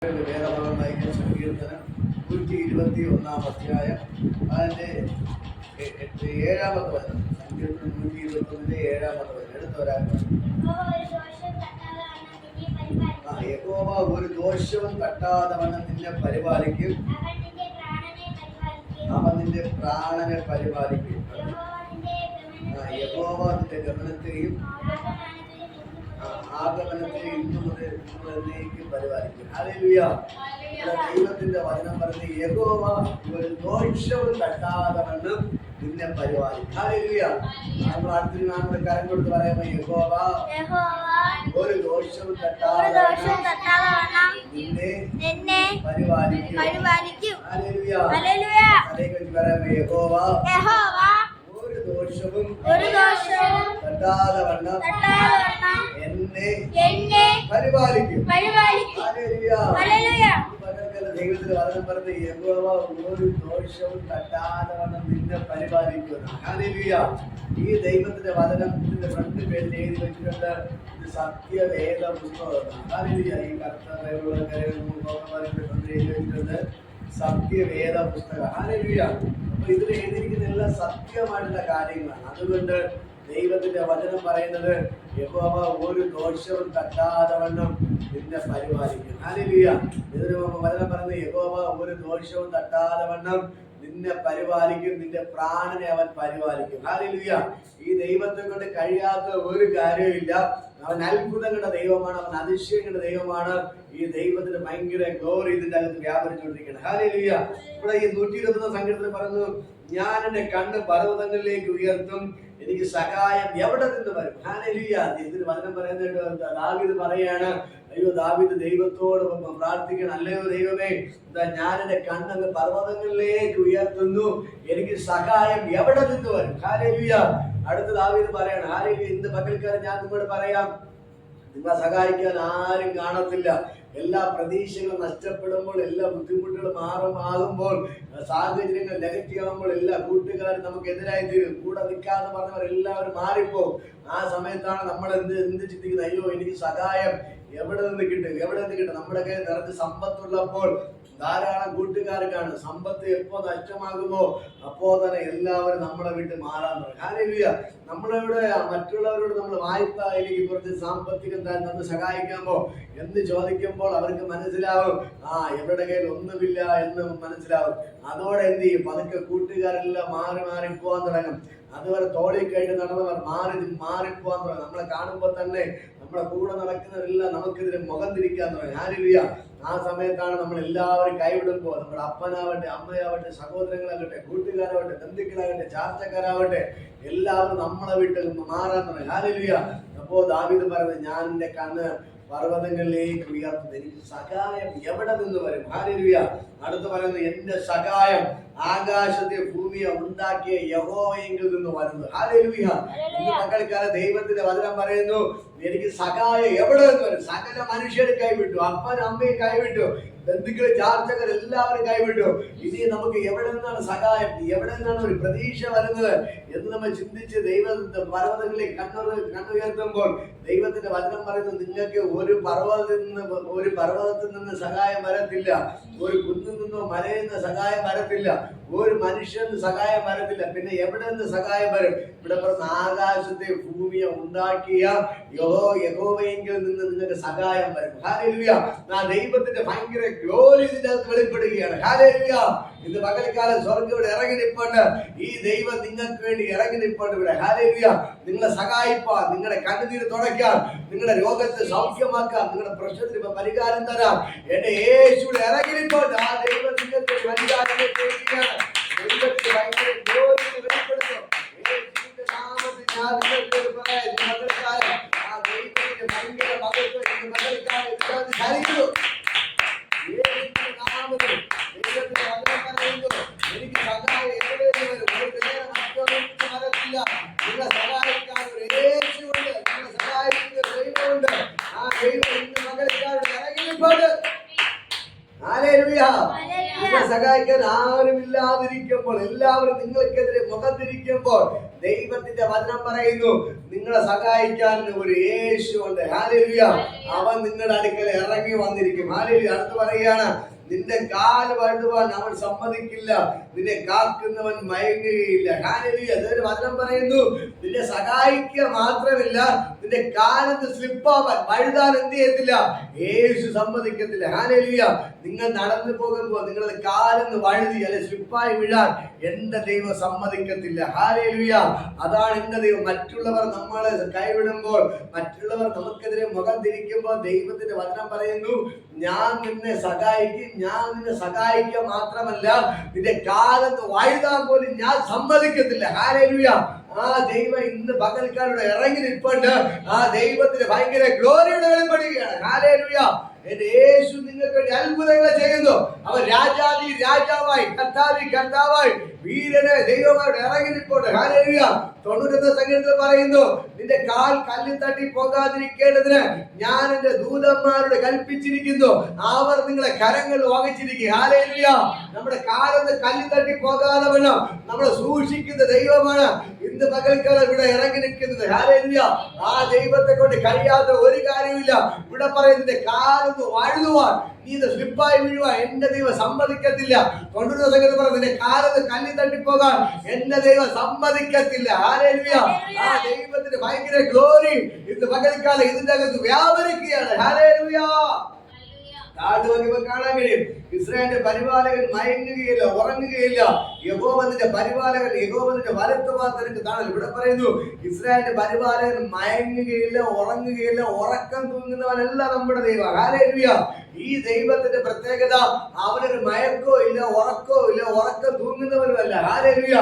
വേദഭാഗം വായിക്കുന്ന സങ്കീർത്തനം 121 അധ്യായം അതിന്റെ 7-ാമത്തെ വചനം. സങ്കീർത്തനം 121 7-ാമത്തെ വചനം എടുത്തവരാണ്. യഹോവ ഒരു ദോഷവും തട്ടാതവണ്ണം നിന്നെ പരിപാലിക്കും, അവൻ നിന്റെ പ്രാണനെ പരിപാലിക്കും. യഹോവ നിന്റെ ഗമനത്തെയും ആഗമനത്തെയും ഇന്നു മുതൽ എന്നേക്കും പരിപാലിക്കും. ഹല്ലേലൂയ. ദൈവത്തിന്റെ വചനം പറഞ്ഞ് യഹോവ ഒരു ദോഷവും തട്ടാതവണ്ണം നിന്നെ പരിപാലിക്കും. ഹല്ലേലൂയ. നമ്മൾ അടുത്തൊരു നാമത്തെ കരം കൊടുത്ത് പറയുമ്പോൾ യഹോവ ഒരു ദോഷവും തട്ടാതവണ്ണം നിന്നെ പരിപാലിക്കും. ഹല്ലേലൂയ. അതേക്കുറിച്ച് പറയുമ്പോൾ യഹോവ ഒരു ദോഷവും തട്ടാതവണ്ണം എന്നെ പരിപാലിക്കും. ദൈവത്തിന്റെ വചനം പറഞ്ഞ് യഹോവ ഒരു ദോഷവും തട്ടാതവണ്ണം നിന്നെ പരിപാലിക്കുന്നു. ഹല്ലേലൂയ. ഈ ദൈവത്തിന്റെ വചനത്തിന്റെ ഫ്രണ്ട് പേജിൽ എഴുതി വെച്ചിട്ടുണ്ട്, ഇത് സത്യവേദ പുസ്തകമാണ്. ഹല്ലേലൂയ. ഈ കർത്തവ്യമുള്ള എഴുതി വെച്ചിട്ടുണ്ട് സത്യവേദ പുസ്തകം. ഹല്ലേലൂയ. അപ്പൊ ഇതിൽ എഴുതിയിരിക്കുന്ന എല്ലാം സത്യമായിട്ടുള്ള കാര്യങ്ങളാണ്. അതുകൊണ്ട് ദൈവത്തിന്റെ വചനം പറയുന്നത് യഹോവ ഒരു ദോഷവും തട്ടാതവണ്ണം നിന്നെ പരിപാലിക്കും. ഹല്ലേലൂയ. ഇതിന് വചനം പറയുന്നത് യഹോവ ഒരു ദോഷവും തട്ടാതവണ്ണം നിന്നെ പരിപാലിക്കും, നിന്റെ പ്രാണനെ അവൻ പരിപാലിക്കും. ഹല്ലേലൂയ. ഈ ദൈവത്തെ കൊണ്ട് കഴിയാത്ത ഒരു കാര്യമില്ല. അവൻ അത്ഭുതങ്ങളുടെ ദൈവമാണ്, അവൻ അതിശയങ്ങളുടെ ദൈവമാണ്. ഈ ദൈവത്തിന് ഭയങ്കര ഗ്ലോറി ഇതിന്റെ അകത്ത് വ്യാപരിച്ചുകൊണ്ടിരിക്കുകയാണ്. ഹല്ലേലൂയ. ഇവിടെ ഈ 121 സങ്കീർത്തനം പറയുന്നു, ഞാൻ എന്റെ കണ്ണ് പർവ്വതങ്ങളിലേക്ക് ഉയർത്തും, എനിക്ക് സഹായം എവിടെ നിന്ന് വരും. ഹല്ലേലൂയ. ഇതിന് വചനം പറയുന്നത് ദാവീദ് പറയാണ്, അയ്യോ ദാവീദ് ദൈവത്തോട് പ്രാർത്ഥിക്കണം, അല്ലയോ ദൈവമേ, ഞാൻ എന്റെ കണ്ണങ്ങ് പർവ്വതങ്ങളിലേക്ക് ഉയർത്തുന്നു, എനിക്ക് സഹായം എവിടെ നിന്ന് വരും. ഹല്ലേലൂയ. അടുത്ത ദാവീദ് പറയാണ്, ഹല്ലേലൂയ, ഇന്ന് പകൽക്കാലം ഞാൻ നിങ്ങളോട് പറയാം, നിങ്ങളെ സഹായിക്കാൻ ആരും കാണത്തില്ല. എല്ലാ പ്രതീക്ഷകളും നഷ്ടപ്പെടുമ്പോൾ, എല്ലാ ബുദ്ധിമുട്ടുകളും ആകുമ്പോൾ, സാഹചര്യങ്ങൾ നെഗറ്റീവ് ആകുമ്പോൾ എല്ലാ കൂട്ടുകാരും നമുക്ക് എതിരായി തീരും. കൂടെ നിൽക്കാന്ന് പറഞ്ഞവർ എല്ലാവരും മാറിപ്പോ. ആ സമയത്താണ് നമ്മൾ എന്ത് ചിന്തിക്കുന്നത്, അയ്യോ എനിക്ക് സഹായം എവിടെ നിന്ന് കിട്ടും. നമ്മുടെ കയ്യിൽ നിറച്ച് സമ്പത്തുള്ളപ്പോൾ ധാരാളം കൂട്ടുകാർ കാണും. സമ്പത്ത് എപ്പോ നഷ്ടമാകുമോ അപ്പോ തന്നെ എല്ലാവരും നമ്മളെ വിട്ട് മാറാൻ തുടങ്ങും. ഹല്ലേലൂയ. നമ്മളിവിടെ മറ്റുള്ളവരോട് നമ്മൾ വായ്പ, എനിക്ക് കുറച്ച് സാമ്പത്തികം തന്ന് സഹായിക്കാമോ എന്ന് ചോദിക്കുമ്പോൾ അവർക്ക് മനസ്സിലാവും, എവിടെ കയ്യിൽ ഒന്നുമില്ല എന്ന് മനസ്സിലാവും. അതോടെ എന്ത് ചെയ്യും, പതുക്കെ കൂട്ടുകാരെല്ലാം മാറി പോകാൻ തുടങ്ങും. അതുവരെ തോളിൽ കഴിഞ്ഞ് നടന്നവർ മാറിപ്പോകാൻ തുടങ്ങും. നമ്മളെ കാണുമ്പോൾ തന്നെ നമ്മളെ കൂടെ നടക്കുന്നവരെല്ലാം നമുക്കെതിരെ മുഖം തിരിക്കാൻ തുടങ്ങി. ഹല്ലേലൂയ. ആ സമയത്താണ് നമ്മൾ എല്ലാവരും കൈവിടുമ്പോൾ, നമ്മുടെ അപ്പനാവട്ടെ, അമ്മയാവട്ടെ, സഹോദരങ്ങളാകട്ടെ, കൂട്ടുകാരാവട്ടെ, ബന്ധുക്കളാകട്ടെ, ചാർച്ചക്കാരാവട്ടെ, എല്ലാവരും നമ്മളെ വിട്ട് മാറാൻ തുടങ്ങി. ഹല്ലേലൂയ. അപ്പോ ദാവീദ് പറയുന്നത്, ഞാൻ എന്റെ കണ്ണ് പർവ്വതങ്ങളിലേക്ക് ഉയർത്തുന്നത്, എനിക്ക് സഹായം എവിടെ നിന്ന് വരും. ഹല്ലേലൂയ. അടുത്ത് പറയുന്നത്, എന്റെ സഹായം ആകാശത്തെ ഭൂമിയെ ഉണ്ടാക്കിയ യഹോവയെങ്കിൽ നിന്ന് വരുന്നു. ഹല്ലേലൂയ. ഇന്ന് മക്കൾക്കാല ദൈവത്തിന്റെ വചനം പറയുന്നു, എനിക്ക് സഹായം എവിടെ നിന്ന് വരും. സകല മനുഷ്യരെ കൈവിട്ടു, അപ്പനും അമ്മയും കൈവിട്ടു, ബന്ധുക്കൾ, ചാർച്ചകർ എല്ലാവരും കൈവിട്ടു. ഇനി നമുക്ക് എവിടെ നിന്നാണ് സഹായം, എവിടെ നിന്നാണ് ഒരു പ്രതീക്ഷ വരുന്നത് എന്ന് നമ്മൾ ചിന്തിച്ച് ദൈവത്തിന്റെ പർവ്വതങ്ങളിലേക്ക് കണ്ണുയർത്തുമ്പോൾ ദൈവത്തിന്റെ വചനം പറയുന്നത്, നിങ്ങൾക്ക് ഒരു പർവ്വതത്തിൽ നിന്ന് സഹായം വരത്തില്ല, ഒരു കുന്നിൽ നിന്നോ മലയിൽ നിന്ന് സഹായം വരത്തില്ല, ഒരു മനുഷ്യന് സഹായം വരത്തില്ല. പിന്നെ എവിടെ നിന്ന് സഹായം വരും? ഇവിടെ പറഞ്ഞ ആകാശത്തെ ഭൂമിയെ ഉണ്ടാക്കിയ യഹോവയെങ്കിൽ നിന്ന് നിങ്ങൾക്ക് സഹായം വരും. ഹല്ലേലൂയ. ദൈവത്തിന്റെ ഭയങ്കര ഗ്ലോറി ഇതിന്റെ അകത്ത് വെളിപ്പെടുകയാണ്. ഹല്ലേലൂയ. ഇന്ന് പകൽക്കാലം സ്വർഗ്ഗം ഇവിടെ ഇറങ്ങി നിൽപ്പുണ്ട്. ഈ ദൈവം നിങ്ങൾക്ക് വേണ്ടി ഇറങ്ങി നിൽപ്പുണ്ട് ഇവിടെ. ഹല്ലേലൂയ. നിങ്ങളെ സഹായിപ്പാൻ, നിങ്ങളുടെ കണ്ണുനീര് തുടയ്ക്കാൻ, നിങ്ങളുടെ രോഗത്തെ സൗഖ്യമാക്കാൻ, നിങ്ങളുടെ പ്രശ്നത്തിന് പരിഹാരം തരാം എന്റെ യേശുവിടെ ഇറങ്ങി നിൽപ്പുണ്ട്. ആ ദൈവം നിങ്ങൾക്ക് പരിഹാരം ചെയ്യുകയാണ്. ദൈവത്തിന് ഭയങ്കര ഗ്ലോറി വെളിപ്പെടുത്തും. യേശുവിന്റെ നാമത്തിൽ ഞാൻ നിങ്ങൾക്ക് പറയാം, പകൽക്കാലം ആ ദൈവത്തിന്റെ ഭയങ്കര മകത്വം പകൽക്കാലം ധരിക്കുന്നു. യേശുവിന്റെ നാമത്തിൽ ദൈവത്തിന്റെ വചനം പറയുന്നു, എനിക്ക് സഹായം എവിടെ വരും. ഒരു നേരം നഷ്ടമൊന്നും വരത്തില്ല. നിങ്ങളെ സഹായിക്കാൻ ഒരു യേശുവുണ്ട്, നിങ്ങളെ സഹായിക്കുന്ന ദൈവമുണ്ട്. ആ ദൈവം ഇന്ന് മകൾക്കാരുടെ ഇറങ്ങി നിൽപ്പുണ്ട്. ഹല്ലേലൂയ. നിങ്ങളെ സഹായിക്കാൻ ആരുമില്ലാതിരിക്കുമ്പോൾ, എല്ലാവരും നിങ്ങൾക്കെതിരെ മുഖം തിരിക്കുമ്പോൾ, ദൈവത്തിന്റെ വചനം പറയുന്നു നിങ്ങളെ സഹായിക്കാൻ ഒരു യേശു ഉണ്ട്. ഹല്ലേലൂയ. അവൻ നിങ്ങളുടെ അടുക്കൽ ഇറങ്ങി വന്നിരിക്കും. ഹല്ലേലൂയ. അടുത്ത് പറയുകയാണ്, നിന്റെ കാല് വഴുതുവാൻ അവൻ സമ്മതിക്കില്ല, നിന്നെ കാക്കുന്നവൻ മയങ്ങുകയില്ല. ഹല്ലേലൂയ. അതൊരു വചനം പറയുന്നു, നിന്നെ സഹായിക്കുക മാത്രമല്ല, നിന്റെ കാലത്ത് സ്ലിപ്പാവാൻ വഴുതാൻ എന്ത് ചെയ്യത്തില്ല, യേശു സമ്മതിക്കത്തില്ല. ഹല്ലേലൂയ. നിങ്ങൾ നടന്നു പോകുമ്പോൾ നിങ്ങളുടെ കാലെന്ന് വഴുതി അല്ലെ സ്ലിപ്പായി വീഴാൻ എന്റെ ദൈവം സമ്മതിക്കത്തില്ല. ഹല്ലേലൂയ. അതാണ് എന്റെ ദൈവം. മറ്റുള്ളവർ നമ്മളെ കൈവിടുമ്പോൾ, മറ്റുള്ളവർ നമുക്കെതിരെ മുഖം തിരിക്കുമ്പോൾ, ദൈവത്തിന്റെ വചനം പറയുന്നു, ഞാൻ നിന്നെ സഹായിക്കും, ഞാൻ നിന്നെ സഹായിക്കുക മാത്രമല്ല, നിന്റെ കാലത്ത് വഴുതാൻ പോലും ഞാൻ സമ്മതിക്കത്തില്ല. ഹല്ലേലൂയ. ആ ദൈവം ഇന്ന് പകൽക്കാരുടെ ഇറങ്ങി നിൽപ്പുണ്ട്. ആ ദൈവത്തിന് ഭയങ്കര ഗ്ലോറിയുടെ വെളിപ്പെടുകയാണ്. ഹല്ലേലൂയ. എന്റെ യേശു നിങ്ങൾക്ക് വേണ്ടി അത്ഭുതങ്ങൾ ചെയ്യുന്നു. അവൻ രാജാതി രാജാവായി, കർത്താവി കർത്താവായി, വീരനെ ദൈവമായിട്ട് ഇറങ്ങി നിൽപ്പുണ്ട്. ഹല്ലേലൂയ. 91 സംഗീതത്തിൽ പറയുന്നു, നിന്റെ കാൽ കല്ലിൽ തട്ടി പോകാതിരിക്കേണ്ടതിന് ഞാൻ എന്റെ ദൂതന്മാരോട് കൽപ്പിച്ചിരിക്കുന്നു, അവർ നിങ്ങളെ കരങ്ങൾ വഹിച്ചിരിക്കും. ഹല്ലേലൂയ. നമ്മുടെ കാലത്ത് കല്ലിൽ തട്ടി പോകാതെ വേണം നമ്മളെ സൂക്ഷിക്കുന്ന ദൈവമാണ് ഇന്ന് പകൽക്കാലം ഇവിടെ ഇറങ്ങി നിൽക്കുന്നത്. ഹല്ലേലൂയ. ആ ദൈവത്തെ കൊണ്ട് കഴിയാത്ത ഒരു കാര്യമില്ല. ഇവിടെ പറയുന്നത് കാലത്ത് വഴുതുവാൻ, നീ സ്ലിപ്പായി വീഴുവാൻ എന്റെ ദൈവം സമ്മതിക്കത്തില്ല. 91 സംഗീതത്തിൽ പറയുന്നത്, നിന്റെ കാലത്ത് കല്ലിൽ തട്ടിപ്പോകാൻ എന്റെ ദൈവം സമ്മതിക്കത്തില്ല. ഹല്ലേലൂയ. ആ ദൈവത്തിന് ഭയങ്കര ഗ്ലോറി ഇന്ന് പകൽക്കാലം ഇതിന്റെ അകത്ത് വ്യാപരിക്കുകയാണ്. ഹല്ലേലൂയ. കാണാൻ കഴിയും, ഇസ്രായേലിന്റെ പരിപാലകൻ മയങ്ങുകയില്ല, ഉറങ്ങുകയില്ല. യഹോവന്റെ പരിപാലകൻ, യഹോവന്റെ വലത്തുഭാഗത്ത് നിനക്ക് കാണാൻ. ഇവിടെ പറയുന്നു, ഇസ്രായേലിന്റെ പരിപാലകൻ മയങ്ങുകയില്ല, ഉറങ്ങുകയില്ല. ഉറക്കം തൂങ്ങുന്നവനല്ല നമ്മുടെ ദൈവം. ഹല്ലേലൂയ. ഈ ദൈവത്തിന്റെ പ്രത്യേകത, അവനൊരു മയക്കോ ഇല്ല, ഉറക്കോ ഇല്ല, ഉറക്കം തൂങ്ങുന്നവനുമല്ല. ഹല്ലേലൂയ.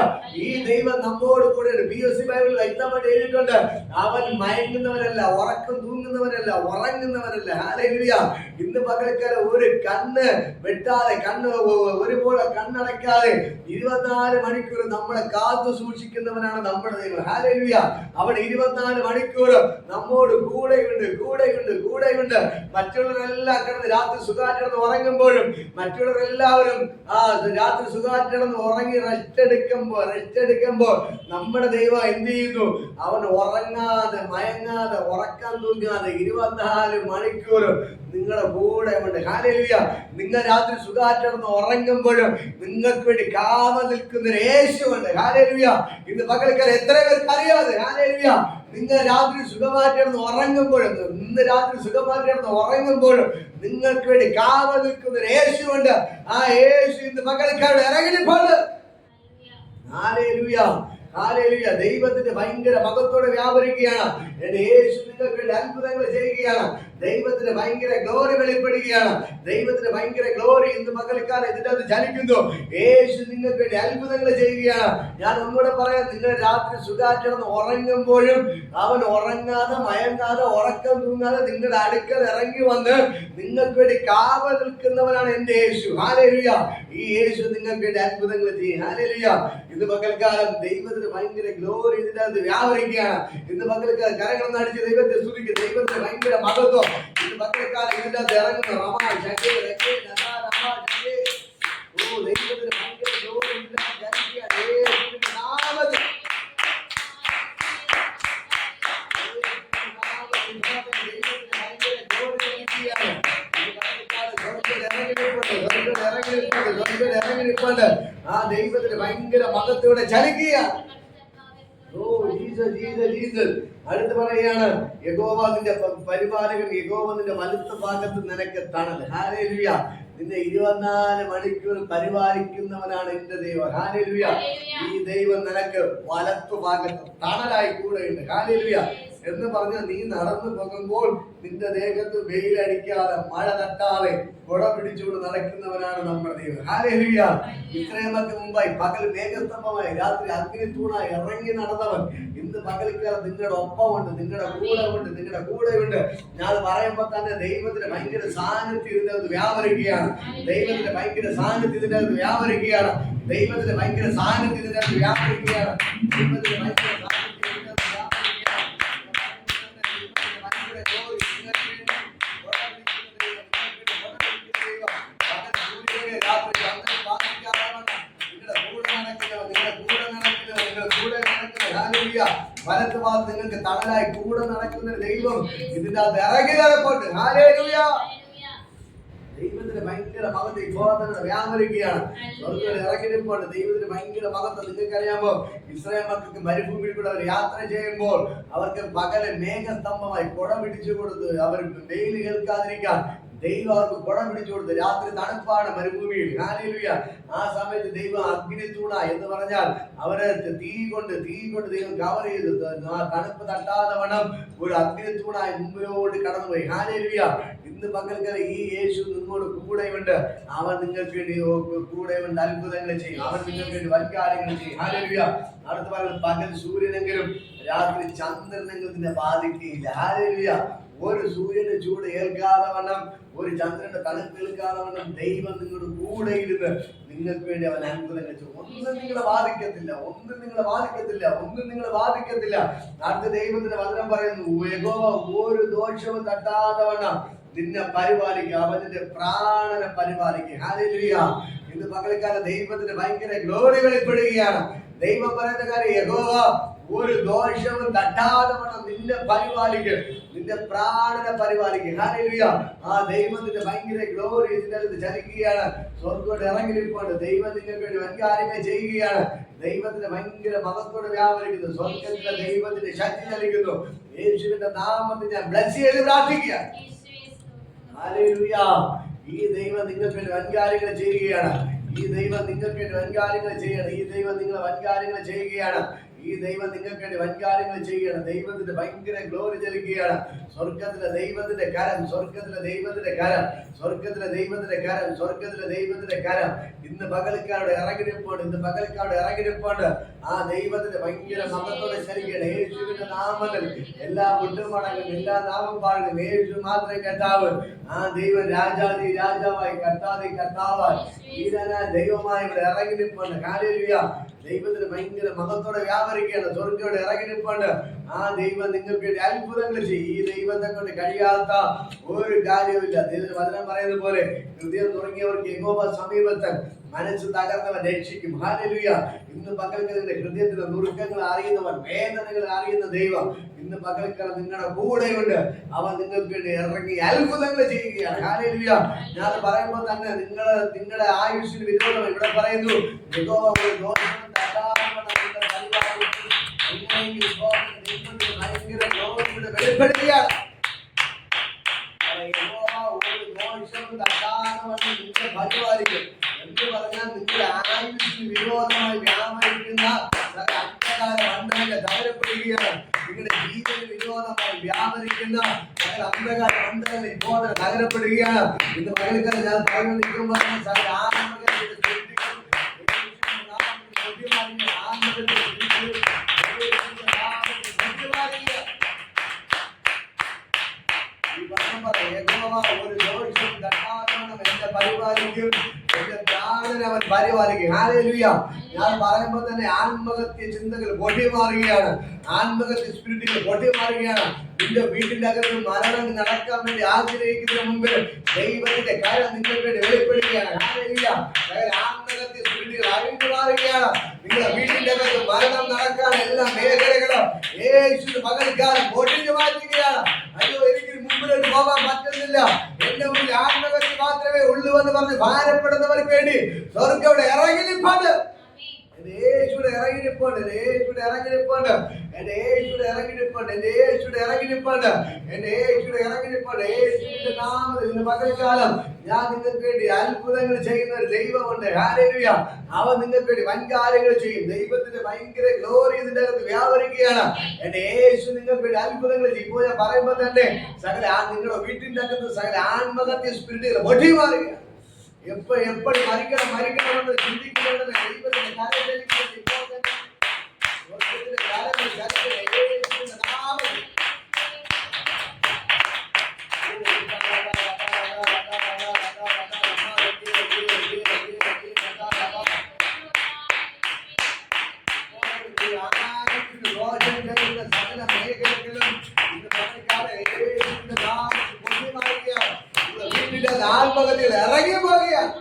ഈ ദൈവം നമ്മോട് കൂടെ POC ബൈബിളിൽ വ്യക്തമായിട്ട് എഴുതിയിട്ടുണ്ട്, അവൻ മയങ്ങുന്നവനല്ല, ഉറക്കം തൂങ്ങുന്നവനല്ല, ഉറങ്ങുന്നവനല്ല. ഹല്ലേലൂയ. ഇന്ന് പകൽക്കാലം ഒരു കണ്ണ് വെട്ടാതെ, കണ്ണ് ഒരുപോലെ കണ്ണടയ്ക്കാതെ 24 മണിക്കൂർ നമ്മളെ കാത്തു സൂക്ഷിക്കുന്നവനാണ് നമ്മുടെ ദൈവം. ഹല്ലേലൂയ. അവൻ 24 മണിക്കൂർ നമ്മോട് കൂടെയുണ്ട്, കൂടെയുണ്ട്, കൂടെയുണ്ട്. മറ്റുള്ളവരെല്ലാം കിടന്ന് രാത്രി സുഖായിട്ട് ഉറങ്ങുമ്പോഴും, മറ്റുള്ളവരെല്ലാവരും രാത്രി സുഖായിട്ട് ഉറങ്ങി റെസ്റ്റ് എടുക്കുമ്പോൾ നമ്മുടെ ദൈവം എന്ത് ചെയ്യുന്നു, അവൻ ഉറങ്ങാതെ, മയങ്ങാതെ, ഉറക്കം തൂങ്ങാതെ 24 മണിക്കൂർ നിങ്ങളുടെ കൂടെ ഉണ്ട്. ഹല്ലേലൂയ. നിങ്ങൾ രാത്രി സുഖായിട്ട് ഉറങ്ങുമ്പോഴും നിങ്ങൾക്ക് വേണ്ടി കാവൽ നിൽക്കുന്ന യേശുവുണ്ട്. ഹല്ലേലൂയ. ഇന്ന് പകൽക്കാലം എത്ര പേർക്ക് അറിയാതെ. ഹല്ലേലൂയ. നിങ്ങൾ രാത്രി സുഖമായിട്ട് ഉറങ്ങുമ്പോഴും, ഇന്ന് രാത്രി സുഖമായിട്ട് ഉറങ്ങുമ്പോഴും നിങ്ങൾക്ക് വേണ്ടി കാവൽ നിൽക്കുന്ന യേശുവുണ്ട്. ആ യേശു ഇന്ന് പകൽക്കാലം ഇറങ്ങിപ്പോണ്ട്. ഹല്ലേലൂയ. ഹല്ലേലൂയ. ദൈവത്തിന്റെ ഭയങ്കര മഹത്വത്തോടെ വ്യാപരിക്കുകയാണ്. എന്റെ യേശു നിങ്ങൾക്ക് വേണ്ടി അത്ഭുതങ്ങൾ ചെയ്യുകയാണ്. ദൈവത്തിന് ഭയങ്കര ഗ്ലോറി വെളിപ്പെടുകയാണ്. ദൈവത്തിന് ഭയങ്കര ഗ്ലോറി ഇന്ന് പകൽക്കാലം ഇതിന്റെ അത് ജനിക്കുന്നു. യേശു നിങ്ങൾക്ക് വേണ്ടി അത്ഭുതങ്ങൾ ചെയ്യുകയാണ്. ഞാൻ ഒന്നുകൂടെ പറയാം, നിങ്ങൾ രാത്രി സുഖായിട്ട് ഉറങ്ങുമ്പോഴും അവൻ ഉറങ്ങാതെ, മയങ്ങാതെ, ഉറക്കം തൂങ്ങാതെ നിങ്ങളുടെ അടുക്കൽ ഇറങ്ങി വന്ന് നിങ്ങൾക്ക് വേണ്ടി കാവൽ നിൽക്കുന്നവനാണ് എന്റെ യേശു. ഹല്ലേലൂയ. ഈ യേശു നിങ്ങൾക്ക് വേണ്ടി അത്ഭുതങ്ങൾ ചെയ്യും. ഹല്ലേലൂയ. ഇന്ന് പകൽക്കാലം ദൈവത്തിന് ഭയങ്കര ഗ്ലോറി ഇതിന്റെ അത് വ്യാപരിക്കുകയാണ്. ഇന്ന് പകൽക്കാലം കരങ്ങളൊന്നും അടിച്ച് ദൈവത്തെ സ്തുതിക്കും. ദൈവത്തിന് ഭയങ്കര മഹത്വം ഇന്ന് പകൽക്കാലം ഇതിന്റെ അത് ഇറങ്ങുന്നു. ദൈവത്തിന് ഭയങ്കര ഗ്ലോറി ഇറങ്ങിപ്പോണ്ട്. ആ ദൈവത്തിന് ഭയങ്കര മഹത്വത്തോടെ ചലിക്കുക. അടുത്ത് പറയാണ്, യഹോവന്റെ പരിപാലകൻ, യഹോവന്റെ വലത്ത് ഭാഗത്ത് നിനക്ക് തണൽ. ഹല്ലേലൂയ. നിന്നെ 24 മണിക്കൂർ പരിപാലിക്കുന്നവനാണ് എന്റെ ദൈവം. ഹല്ലേലൂയ. ഈ ദൈവം നിനക്ക് വലത്തു ഭാഗത്ത് തണലായി കൂടെയുണ്ട്. ഹല്ലേലൂയ. എന്ന് പറഞ്ഞാൽ നീ നടന്നു പോകുമ്പോൾ നിന്റെ ദേഹത്ത് വെയിലടിക്കാതെ, മഴ തട്ടാതെ, കുട പിടിച്ചുകൊണ്ട് നടക്കുന്നവനാണ് നമ്മുടെ ദൈവം. ഹല്ലേലൂയ. ഇത്രയുമൊക്കെ മുമ്പായി പകൽ മേഘസ്തംഭമായി, രാത്രി അഗ്നിത്തൂണായി ഇറങ്ങി നടന്നവൻ ഇന്ന് പകൽക്കാലം നിങ്ങളുടെ ഒപ്പമുണ്ട്, നിങ്ങളുടെ കൂടെ ഉണ്ട്, നിങ്ങളുടെ കൂടെ ഉണ്ട്. ഞാൻ പറയുമ്പോൾ തന്നെ ദൈവത്തിന് ഭയങ്കര സാന്നിധ്യം ഇതിന്റെ അത് വ്യാപരിക്കുകയാണ്. ദൈവത്തിന്റെ ഭയങ്കര സാന്നിധ്യം ഇതിന്റെ അത് വ്യാപരിക്കുകയാണ്. ദൈവത്തിന്റെ ഭയങ്കര സാന്നിധ്യം ഇതിന്റെ അത് വ്യാപരിക്കുകയാണ്. ദൈവത്തിന്റെ ഭയങ്കര രാത്രി ഹല്ലേലൂയ. വലത്തുഭാഗത്ത് നിങ്ങൾക്ക് തണലായി കൂടെ നടക്കുന്ന ദൈവം ഇതിന്റെ അത് ഇറങ്ങി നടക്കോട്ട്. ഹല്ലേലൂയ. ദൈവത്തിന് ഭയങ്കര മഹത്വം ഇപ്പോൾ വ്യാപരിക്കുകയാണ്. ഇറങ്ങിനിപ്പോണ്ട് ദൈവത്തിന് ഭയങ്കര മഹത്വം. നിങ്ങൾക്കറിയാമോ, ഇസ്രായേൽ മക്കൾക്ക് മരുഭൂമിയിൽ കൂടെ അവർ യാത്ര ചെയ്യുമ്പോൾ അവർക്ക് പകല് മേഘസ്തംഭമായി കുട പിടിച്ചു കൊടുത്ത് അവർ വെയിൽ കേൾക്കാതിരിക്കാൻ ദൈവം അവർക്ക് കുട പിടിച്ചു കൊടുത്തു. രാത്രി തണുപ്പാണ് മരുഭൂമിയിൽ. ഹല്ലേലൂയ. ആ സമയത്ത് ദൈവം അഗ്നിത്തൂണ എന്ന് പറഞ്ഞാൽ അവരെ തീ കൊണ്ട് ദൈവം കവർ ചെയ്തു. ആ തണുപ്പ് തട്ടാതെ വണ്ണം ഒരു അഗ്നിത്തൂണായി മുമ്പിലോട്ട് കടന്നുപോയി. ഹല്ലേലൂയ. ഇന്ന് പകൽക്കാലം ഈ യേശു നിങ്ങളോട് കൂടെയുണ്ട്. അവൻ നിങ്ങൾക്ക് വേണ്ടി കൂടെയുണ്ട്, അത്ഭുതങ്ങൾ ചെയ്യും. അവൻ നിങ്ങൾക്ക് വേണ്ടി വൻ കാര്യങ്ങൾ ചെയ്യും. ഹല്ലേലൂയ. അടുത്ത പറയുന്നത് പകൽ സൂര്യനെങ്കിലും രാത്രി ചന്ദ്രനെങ്കിലും നിന്നെ ബാധിക്കുകയില്ല. ഹല്ലേലൂയ. ഒരു സൂര്യന്റെ ചൂട് ഏൽക്കാതെ വണ്ണം, ഒരു ചന്ദ്രന്റെ തണുപ്പ് ഏൽക്കാതെ വണ്ണം ദൈവം നിങ്ങളുടെ കൂടെ ഇരുന്ന് നിങ്ങൾക്ക് വേണ്ടി അവൻ അത്ഭുതങ്ങൾ ചെയ്യും. ഒന്നും നിങ്ങളെ ബാധിക്കത്തില്ല. അടുത്ത ദൈവത്തിന്റെ വചനം പറയുന്നു, യഹോവ ഒരു ദോഷവും തട്ടാതെ വണ്ണം നിന്നെ പരിപാലിക്കുക, അവന്റെ പ്രാണനെ പരിപാലിക്കുക. ഹല്ലേലൂയ. ഇന്ന് പകൽക്കാലം ദൈവത്തിന്റെ ഭയങ്കര ഗ്ലോറി വെളിപ്പെടുകയാണ്. ദൈവം പറയുന്ന കാര്യം, യഹോവ ഒരു ദോഷവും തട്ടാതെ വണ്ണം നിന്നെ പരിപാലിക്കുക, നിന്റെ പ്രാണനെ പരിപാലിക്കുക. ഹല്ലേലൂയ. ആ ദൈവത്തിന്റെ ഭയങ്കര ഗ്ലോറി ഇതിന്റെ അടുത്ത് ചലിക്കുകയാണ്. സ്വർഗ്ഗത്തോട് ഇറങ്ങിയിരിപ്പുണ്ട്. ദൈവം നിങ്ങൾക്ക് വേണ്ടി വൻ കാര്യങ്ങൾ ചെയ്യുകയാണ്. ദൈവത്തിന്റെ ഭയങ്കര മഹത്വത്തോടെ വ്യാപരിക്കുന്നു. സ്വർഗ്ഗത്തിലെ ദൈവത്തിന്റെ ശക്തി ചലിക്കുന്നു. യേശുവിന്റെ നാമത്തിൽ ഞാൻ ബ്ലസ് ചെയ്ത് പ്രാർത്ഥിക്കുക. ഹല്ലേലൂയ. ഈ ദൈവം നിങ്ങൾക്ക് വേണ്ടി വൻ കാര്യങ്ങൾ ചെയ്യുകയാണ്. ഈ ദൈവം നിങ്ങൾക്ക് വേണ്ടി വൻ കാര്യങ്ങൾ ചെയ്യണം. ഈ ദൈവം നിങ്ങളെ വൻ കാര്യങ്ങൾ ചെയ്യുകയാണ്. ഈ ദൈവം നിങ്ങൾക്ക് വേണ്ടി വൻ കാര്യങ്ങൾ ചെയ്യണം. ദൈവത്തിന്റെ ഭയങ്കര ഗ്ലോറി ചലിക്കുകയാണ്. സ്വർഗത്തിലെ ദൈവത്തിന്റെ കരം, സ്വർഗത്തിലെ ദൈവത്തിന്റെ കരം, സ്വർഗത്തിലെ ദൈവത്തിന്റെ കരം, സ്വർഗത്തിലെ ദൈവത്തിന്റെ കരം ഇന്ന് പകൽക്കാരുടെ ഇറങ്ങിനിപ്പോണ്ട്. ആ ദൈവത്തിന്റെ ഭയങ്കര മഹത്വത്തോടെ ചലിക്കുകയാണ്. യേശുവിന്റെ നാമത്തിൽ എല്ലാ മുട്ടുമടങ്ങും, എല്ലാ നാമം പാടും. യേശു മാത്രമേ കർത്താവ്. ആ ദൈവം രാജാതി രാജാവായി, കർത്താതി കർത്താവായി, ഈരനായ ദൈവമായി ഇവിടെ ഇറങ്ങിനിപ്പോണ്ട്. ഹല്ലേലൂയ. ദൈവത്തിന് ഭയങ്കര മഹത്വത്തോടെ വ്യാപരിക്കുകയാണ്. സ്വർഗ്ഗത്തോടെ ഇറങ്ങിനിപ്പോണ്ട്. ആ ദൈവം നിങ്ങൾക്ക് വേണ്ടി അത്ഭുതങ്ങൾ ചെയ്യും. ഈ ദൈവത്തെ കൊണ്ട് കഴിയാത്ത ഒരു കാര്യമില്ല. ദൈവത്തിന്റെ വചനം പറയുന്നത് പോലെ ഹൃദയം തുടങ്ങിയവർക്ക് യഹോവ സമീപത്തൻ, മനസ്സ് തകർന്നവൻ രക്ഷിക്കും. ഹല്ലേലൂയ. ഇന്ന് പകൽക്കാലത്തിന്റെ ഹൃദയത്തിന്റെ നുറുക്കങ്ങൾ അറിയുന്നവൻ, വേദനകൾ അറിയുന്ന ദൈവം ഇന്ന് പകൽക്കാലം നിങ്ങളുടെ കൂടെയുണ്ട്. അവൻ നിങ്ങൾക്ക് വേണ്ടി ഇറങ്ങി അത്ഭുതങ്ങൾ ചെയ്യുകയാണ്. ഹല്ലേലൂയ. ഞാൻ പറയുമ്പോൾ തന്നെ നിങ്ങളുടെ ആയുഷിന് വിരോധം ഇവിടെ പറയുന്നു. യഹോവ ഒരു ദോഷം വെളിപ്പെടുത്തിയാണ്. പരിപാലിക്കും എന്ന് പറഞ്ഞാൽ നിങ്ങളുടെ ആയുഷിന് വിരോധമായി വ്യാപരിക്കുന്ന അന്ധകാര മണ്ഡലങ്ങൾ തകരപ്പെടുകയാണ്. നിങ്ങളുടെ ജീവന് വിരോധമായി വ്യാപരിക്കുന്ന അന്ധകാര മണ്ഡലങ്ങൾ ഇപ്പോൾ തകരപ്പെടുകയാണ്. ഇന്ന് പകൽക്കാലം ഞാൻ പറഞ്ഞു നിൽക്കുമ്പോൾ പരിപാലിക്കും. ഹല്ലേലൂയ. ഞാൻ പറയുമ്പോൾ തന്നെ ആത്മഹത്യ ചിന്തകൾ പൊട്ടിമാറുകയാണ്. ആത്മഹത്യ സ്പിരിറ്റുകൾ പൊട്ടിമാറുകയാണ്. നിന്റെ വീട്ടിന്റെ അകത്ത് മരണം നടക്കാൻ വേണ്ടി ആഗ്രഹിക്കുന്നതിന് മുമ്പ് ദൈവത്തിന്റെ കരം നിങ്ങൾക്ക് വേണ്ടി വെളിപ്പെടുകയാണ്. ഹല്ലേലൂയ. ആത്മഹത്യ സ്പിരിറ്റുകൾ അഴിഞ്ഞു മാറുകയാണ്. നിങ്ങളുടെ വീട്ടിന്റെ അകത്ത് മരണം നടക്കാൻ എല്ലാ മേഖലകളും യേശു പകൽക്കാലം പൊട്ടിഞ്ഞു മാറ്റുകയാണ്. അയ്യോ, എനിക്ക് മുമ്പിലോട്ട് പോകാൻ പറ്റുന്നില്ല, എന്റെ മുന്നിൽ ആത്മഹത്യ മാത്രമേ ഉള്ളൂ എന്ന് പറഞ്ഞ് ഭാരപ്പെടുന്നവർക്ക് വേണ്ടി സ്വർഗ്ഗത്തോടെ ഇറങ്ങിനിപ്പോണ്ട്. യേശുവിടെ ഇറങ്ങിനിപ്പോണ്ട്. യേശുവിന്റെ നാമത്തിൽ ഇന്ന് പകൽക്കാലം ഞാൻ നിങ്ങൾക്ക് വേണ്ടി അത്ഭുതങ്ങൾ ചെയ്യുന്ന ഒരു ദൈവമുണ്ട്. ഹല്ലേലൂയ. അവൻ നിങ്ങൾക്ക് വേണ്ടി വൻ കാര്യങ്ങൾ ചെയ്യും. ദൈവത്തിന്റെ ഭയങ്കര ഗ്ലോറി ഇതിന്റെ അകത്ത് വ്യാപരിക്കുകയാണ്. എന്റെ യേശു നിങ്ങൾക്ക് വേണ്ടി അത്ഭുതങ്ങൾ ചെയ്യും. ഇപ്പോൾ ഞാൻ പറയുമ്പോൾ തന്നെ നിങ്ങളുടെ വീട്ടിന്റെ അകത്ത് സകല ആത്മഹത്യ സ്പിരിറ്റുകൾ പൊട്ടിമാറുകയാണ്. എപ്പോഴും മരിക്കണമെന്ന് ചിന്തിക്കുന്നുണ്ടെന്ന് ദൈവത്തിന്റെ കാര്യം ആത്മഹത്യകൾ ഇറങ്ങി പോകുകയാണ്.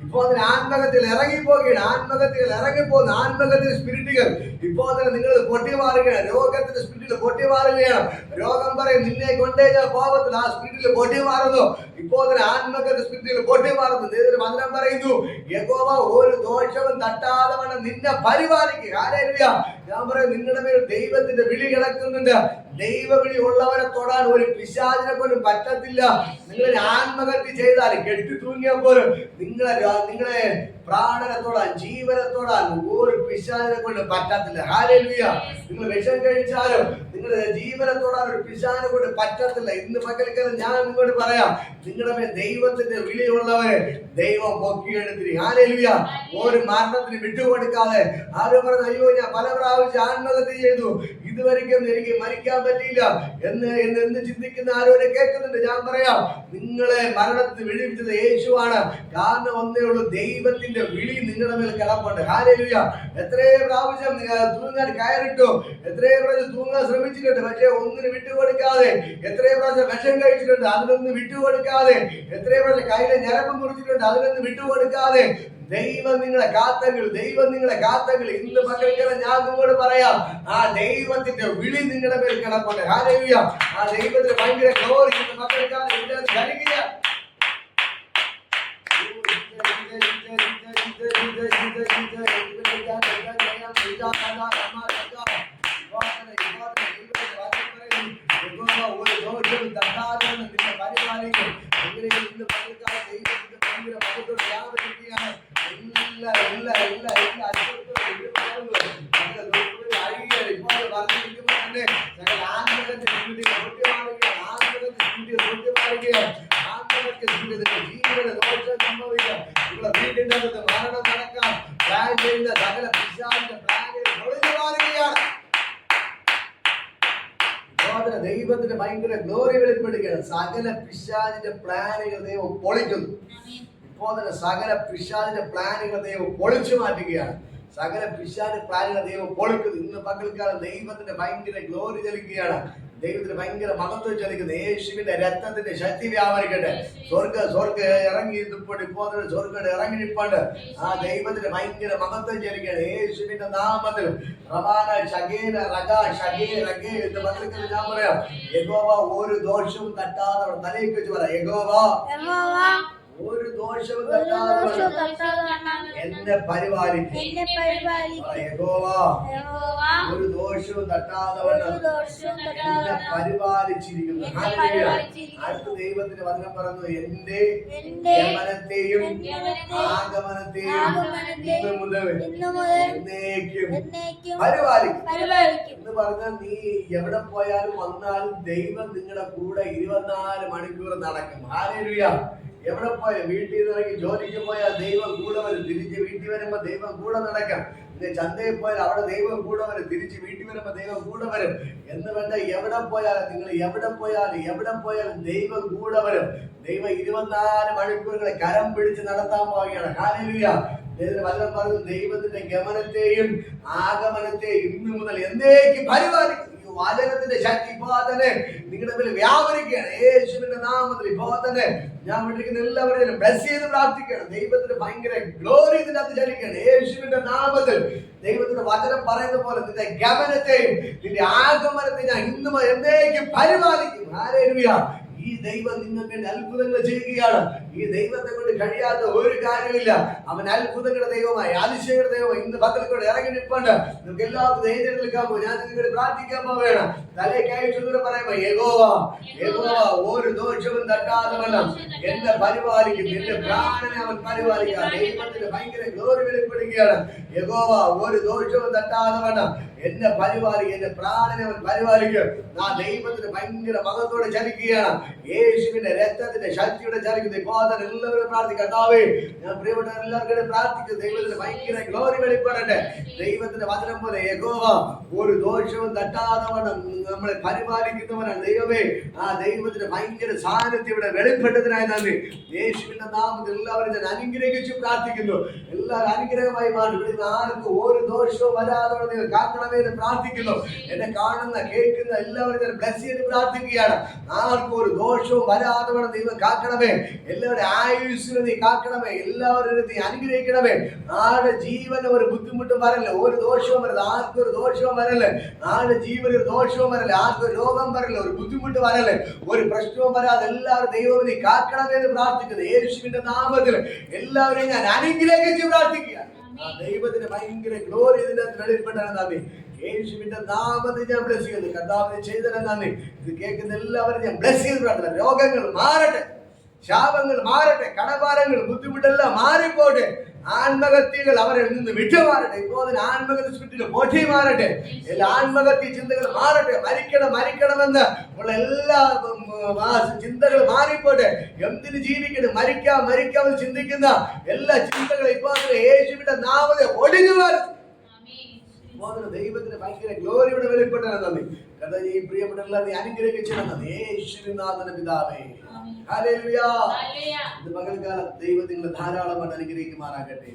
ഇപ്പോൾ അതിന് ആത്മഹത്യയിൽ ഇറങ്ങിപ്പോകുകയാണ്. ആത്മഹത്യയിൽ ഇറങ്ങിപ്പോകുന്ന ആത്മഹത്യ സ്പിരിറ്റുകൾ ഇപ്പോൾ തന്നെ നിങ്ങൾ പൊട്ടിമാറുകയാണ്. രോഗത്തിന്റെ സ്പിരിറ്റിൽ പൊട്ടിമാറുകയാണ്. രോഗം പറയും നിന്നെ കൊണ്ടേ ഞാൻ പാപത്തിൽ, ആ സ്പിരിറ്റിൽ പൊട്ടിമാറുന്നു. ഇപ്പോൾ തന്നെ ആത്മഹത്യ സ്പിരിറ്റിൽ പൊട്ടിമാറുന്നു. ദൈവത്തിന്റെ വചനം പറയുന്നു, യഹോവ ഒരു ദോഷവും തട്ടാതെ വണ്ണം നിന്നെ പരിപാലിക്കുക. ഹല്ലേലൂയ. ഞാൻ പറയും, നിങ്ങളുടെ മേൽ ദൈവത്തിന്റെ വിളി കിടക്കുന്നുണ്ട്. ദൈവവിളി ഉള്ളവരെ തൊടാൻ ഒരു പിശാചിനെ പോലും പറ്റത്തില്ല. നിങ്ങൾ ആത്മഹത്യ ചെയ്താൽ കെട്ടി തൂങ്ങിയ പോലും നിങ്ങളെ പ്രാണനെ തൊടാൻ, ജീവനെ തൊടാൻ ഒരു പിശാചിനെ കൊണ്ട് പറ്റത്തില്ല. ഹല്ലേലൂയ. നിങ്ങൾ വിഷം കഴിച്ചാലും നിങ്ങളുടെ ജീവനെ തൊടാൻ ഒരു പിശാചിനെ കൊണ്ട് പറ്റത്തില്ല. ഇന്ന് പകൽക്കാലം ഞാൻ നിങ്ങളോട് പറയാം, നിങ്ങളുടെ മേൽ ദൈവത്തിന്റെ വിളിയുള്ളവരെ ദൈവം പൊക്കിയെടുത്തിരിക്കും. ഹല്ലേലൂയ. ഒരു മരണത്തിന് വിട്ടുകൊടുക്കാതെ. ആരും പറഞ്ഞ, അയ്യോ ഞാൻ പല പ്രാവശ്യം ആത്മഹത്യ ചെയ്തു, ഇതുവരെയ്ക്കും എനിക്ക് മരിക്കാൻ പറ്റിയില്ല എന്ന് ചിന്തിക്കുന്ന ആരോരെ കേൾക്കുന്നുണ്ട്. ഞാൻ പറയാം, നിങ്ങളെ മരണത്തിന് വിളിപ്പിച്ചത് യേശുവാണ്. കാരണം ഒന്നേ ഉള്ളൂ, ദൈവത്തിന്റെ വിളി നിങ്ങളുടെ മേൽ കിടപ്പുണ്ട്. ഹല്ലേലൂയ. എത്രയോ പ്രാവശ്യം തൂങ്ങാൻ കയറിട്ടു, എത്രയോ പ്രാവശ്യം തൂങ്ങാൻ ശ്രമിച്ചിട്ടുണ്ട്, പക്ഷേ ഒന്നിന് വിട്ടുകൊടുക്കാതെ. എത്രയോ പ്രാവശ്യം വിഷം കഴിച്ചിട്ടുണ്ട്, അതിനൊന്നും വിട്ടുകൊടുക്കാതെ. എത്രയോ പ്രാവശ്യം കയ്യിലെ ഞരമ്പ് മുറിച്ചിട്ടുണ്ട്, അതിനൊന്നും വിട്ടുകൊടുക്കാതെ. ദൈവം നിങ്ങളെ കാത്തെങ്കിൽ, ദൈവം നിങ്ങളെ കാത്തെങ്കിൽ ഇന്ന് പകൽക്കാലം ഞാൻ നിങ്ങളോട് പറയാം, ആ ദൈവത്തിന്റെ വിളി നിങ്ങളുടെ മേൽ കിടപ്പുണ്ട്. ഹല്ലേലൂയ. ആ ദൈവത്തിന് ഭയങ്കര ഗ്ലോറി ഇന്ന് പകൽക്കാലം ഇതിനകത്ത് ധരിക്കുക. ഒരു ദോഷവും തട്ടാതെ നിന്നെ പരിപാലിക്കും. ഇന്ന് പകൽക്കാലം ദൈവത്തിന്റെ ഭയങ്കര മഹത്വം വ്യാപരിക്കുകയാണ്. മരണം നടക്കാൻ പ്ലാൻ ചെയ്യുന്ന സകല പിശാചിന്റെ പ്ലാനുകൾ പൊളിഞ്ഞു മാറുകയാണ്. ദൈവത്തിന്റെ ഭയങ്കര ഗ്ലോറി വെളിപ്പെടുകയാണ്. സകല പിശാചിന്റെ പ്ലാനുകൾ ദൈവം പൊളിക്കുന്നു. ഇപ്പോൾ തന്നെ സകല പിശാചിന്റെ പ്ലാനുകൾ ദൈവം പൊളിച്ചു മാറ്റുകയാണ്. സകല പിശാചിന്റെ പ്ലാനുകൾ ദൈവം പൊളിക്കുന്നു. ഇന്ന് പകൽക്കാലം ദൈവത്തിന്റെ ഭയങ്കര ഗ്ലോറി ചലിക്കുകയാണ്. ദൈവത്തിന് ഭയങ്കര മഹത്വം ചലിക്കുന്നു. യേശുവിന്റെ രക്തത്തിന്റെ ശക്തി വ്യാപരിക്കട്ടെ. സ്വർഗ ഇറങ്ങി ഇപ്പോൾ സ്വർഗം ഇറങ്ങി നിൽപ്പുണ്ട്. ആ ദൈവത്തിന്റെ ഭയങ്കര മഹത്വം ചലിക്കുകയാണ്. യേശുവിന്റെ നാമത്തിൽ റബാന ഷഗേന റഗ ഷഗേ റഗേ എന്ന് പകൽക്കാലം ഞാൻ പറയാം, യഹോവ ഒരു ദോഷവും തട്ടാതെ തലയിൽ വെച്ച് പറയാം, യഹോവ ഒരു ദോഷവും എന്നെ പരിപാലിക്കും. ഒരു ദോഷവും തട്ടാതവണ്ണം എന്നെ പരിപാലിച്ചിരിക്കുന്നു. അടുത്ത ദൈവത്തിന്റെ വചനം പറഞ്ഞു, എന്റെ ഗമനത്തെയും ആഗമനത്തെയും ഇന്നു മുതൽ എന്നേക്കും പരിപാലിക്കും എന്ന് പറഞ്ഞാൽ, നീ എവിടെ പോയാലും വന്നാലും ദൈവം നിങ്ങളുടെ കൂടെ 24 മണിക്കൂർ നടക്കും. ഹല്ലേലൂയ. എവിടെ പോയാൽ, വീട്ടിൽ നിന്ന് ഇറങ്ങി ജോലിക്ക് പോയാൽ ദൈവം കൂടെ വരും. തിരിച്ച് വീട്ടിൽ വരുമ്പോ ദൈവം കൂടെ നടക്കാം. പിന്നെ ചന്തയിൽ പോയാൽ അവിടെ ദൈവം കൂടെ വരും. തിരിച്ച് വീട്ടിൽ വരുമ്പോ ദൈവം കൂടെ വരും. എന്ന് വേണ്ട, എവിടെ പോയാലും നിങ്ങൾ എവിടെ പോയാലും ദൈവം കൂടെ വരും. ദൈവം 24 മണിക്കൂറുകളെ കരം പിടിച്ച് നടത്താൻ പോവുകയാണ്. ഹല്ലേലൂയ. വചനം പറഞ്ഞു, ദൈവത്തിന്റെ ഗമനത്തെയും ആഗമനത്തെയും ഇന്നു മുതൽ എന്നേക്കും പരിപാലിക്കും. വചനത്തിന്റെ ശക്തി ഇപ്പോൾ തന്നെ നിങ്ങളുടെ മേൽ വ്യാപരിക്കുകയാണ്. യേശുവിന്റെ നാമത്തിൽ ഇപ്പോൾ തന്നെ ഞാൻ വിളിക്കുന്ന എല്ലാവരെയും ബ്ലെസ് ചെയ്ത് പ്രാർത്ഥിക്കുകയാണ്. ദൈവത്തിന്റെ ഭയങ്കര ഗ്ലോറി ഇതിനകത്ത് ചലിക്കുകയാണ്. യേശുവിന്റെ നാമത്തിൽ ദൈവത്തിന്റെ വചനം പറയുന്ന പോലെ നിന്റെ ഗമനത്തെയും നിന്റെ ആഗമനത്തെയും ഞാൻ ഇന്നും എന്നേക്കും പരിപാലിക്കും. ഹല്ലേലൂയ. ഈ ദൈവം നിങ്ങൾക്ക് അത്ഭുതങ്ങൾ ചെയ്യുകയാണ്. ഈ ദൈവത്തെ കൊണ്ട് കഴിയാത്ത ഒരു കാര്യമില്ല. അവൻ അത്ഭുതങ്ങളുടെ ദൈവമായി, അതിശയങ്ങളുടെ ദൈവമായി ഇന്ന് പകൽക്കൂടെ ഇറങ്ങി നിൽപ്പുണ്ട്. നിങ്ങൾക്ക് എല്ലാവർക്കും ധൈര്യം നിൽക്കാമോ? ഞാൻ നിങ്ങൾക്ക് പ്രാർത്ഥിക്കാൻ പോവുകയാണ്. തലയ്ക്കായിട്ട് പറയുമ്പോ, യഹോവ ഒരു ദോഷവും തട്ടാതെ വണ്ണം എന്നെ പരിപാലിക്കും. എന്റെ പ്രാണനെ അവൻ പരിപാലിക്കാം. ദൈവത്തിന് ഭയങ്കര ഗ്ലോറി വെളിപ്പെടുകയാണ്. യഹോവ ഒരു ദോഷവും തട്ടാതെ വണ്ണം എന്നെ പരിപാലിക്കും. എന്റെ പ്രാണനെ അവൻ പരിപാലിക്കും. ആ ദൈവത്തിന് ഭയങ്കര മഹത്തോടെ ചലിക്കുകയാണ്. യേശുവിന്റെ രക്തത്തിന്റെ ശക്തിയുടെ ചലിക്കുന്നത് ഇപ്പോൾ തന്നെ എല്ലാവരും പ്രാർത്ഥിക്കാം. കർത്താവേ, ഞാൻ പ്രിയപ്പെട്ട എല്ലാവർക്കും പ്രാർത്ഥിക്കുന്നു. ദൈവത്തിന് ഭയങ്കര ഗ്ലോറി വെളിപ്പെടട്ടെ. ദൈവത്തിന്റെ വചനം പോലെ യഹോവ ഒരു ദോഷവും തട്ടാതെ വണ്ണം നമ്മളെ പരിപാലിക്കുന്നവനാണ്. ദൈവമേ, ആ ദൈവത്തിന് ഭയങ്കര സാന്നിധ്യം ഇവിടെ വെളിപ്പെട്ടതിനായി നന്ദി. യേശുവിന്റെ നാമത്തിൽ എല്ലാവരും ഞാൻ അനുഗ്രഹിച്ചു പ്രാർത്ഥിക്കുന്നു. എല്ലാവരും അനുഗ്രഹമായി മാറി. ആർക്കും ഒരു ദോഷവും വരാതെ കാക്കണം കാക്കണമേ എന്ന് പ്രാർത്ഥിക്കുന്നു. എന്നെ കാണുന്ന കേൾക്കുന്ന എല്ലാവരും ഞാൻ ബ്ലസ് ചെയ്ത് പ്രാർത്ഥിക്കുകയാണ്. ആർക്കും ഒരു ദോഷവും വരാതെ വേണം ദൈവം കാക്കണമേ. എല്ലാവരുടെ ആയുസ്സിനെ നീ കാക്കണമേ. എല്ലാവരും നീ അനുഗ്രഹിക്കണമേ. ആരുടെ ജീവന് ഒരു ബുദ്ധിമുട്ടും വരല്ലേ, ഒരു ദോഷവും വരല്ല. ആർക്കും ഒരു ദോഷവും വരല്ലേ. ആരുടെ ജീവന് ഒരു ദോഷവും വരല്ലേ. ആർക്കും രോഗം വരല്ലേ, ഒരു ബുദ്ധിമുട്ട് വരല്ലേ, ഒരു പ്രശ്നവും വരാതെ എല്ലാവരും ദൈവം നീ കാക്കണമേ എന്ന് പ്രാർത്ഥിക്കുന്നു. യേശുവിന്റെ നാമത്തിൽ എല്ലാവരെയും ഞാൻ അനുഗ്രഹിച്ച് പ്രാർത്ഥിക്കുക. ദൈവത്തിന് ഭയങ്കര ഗ്ലോറി ഇതിനകത്ത് വെളിപ്പെട്ടത് നന്ദി. യേശുവിന്റെ നാമത്തിൽ ഞാൻ ബ്ലസ് ചെയ്യുന്നു. കർത്താവിനെ ചെയ്തത് നന്ദി. ഇത് കേൾക്കുന്ന എല്ലാവരും ഞാൻ ബ്ലസ് ചെയ്ത് പ്രാർത്ഥന. രോഗങ്ങൾ മാറട്ടെ, ശാപങ്ങൾ മാറട്ടെ, കടഭാരങ്ങൾ ബുദ്ധിമുട്ടെല്ലാം മാറിപ്പോട്ടെ. ആത്മഹത്യകൾ അവരിൽ നിന്ന് വിട്ടുമാറട്ടെ. ഇപ്പോൾ അതിന് ആത്മഹത്യ സ്പിരിറ്റിന് പൊട്ടി മാറട്ടെ. എല്ലാ ആത്മഹത്യ ചിന്തകൾ മാറട്ടെ. മരിക്കണമെന്ന് ഉള്ള എല്ലാ ചിന്തകൾ മാറിപ്പോട്ടെ. എന്തിന് ജീവിക്കണം, മരിക്കാമെന്ന് ചിന്തിക്കുന്ന എല്ലാ ചിന്തകളും ഇപ്പോൾ യേശുവിന്റെ നാമത്തിൽ ഒടിഞ്ഞു മാറും. ദൈവത്തിന് ഭയങ്കര ഗ്ലോറിയുടെ വെളിപ്പെട്ടത് നന്ദി. കഥ ഈ പ്രിയപ്പെട്ട നീ അനുഗ്രഹിച്ചിരുന്നത് യേശുനാഥന പിതാവേ. ഹല്ലേലൂയ. ഇത് പകൽക്കാലം ദൈവം നിങ്ങളെ ധാരാളമായിട്ട് അനുഗ്രഹിക്കുമാറാകട്ടെ.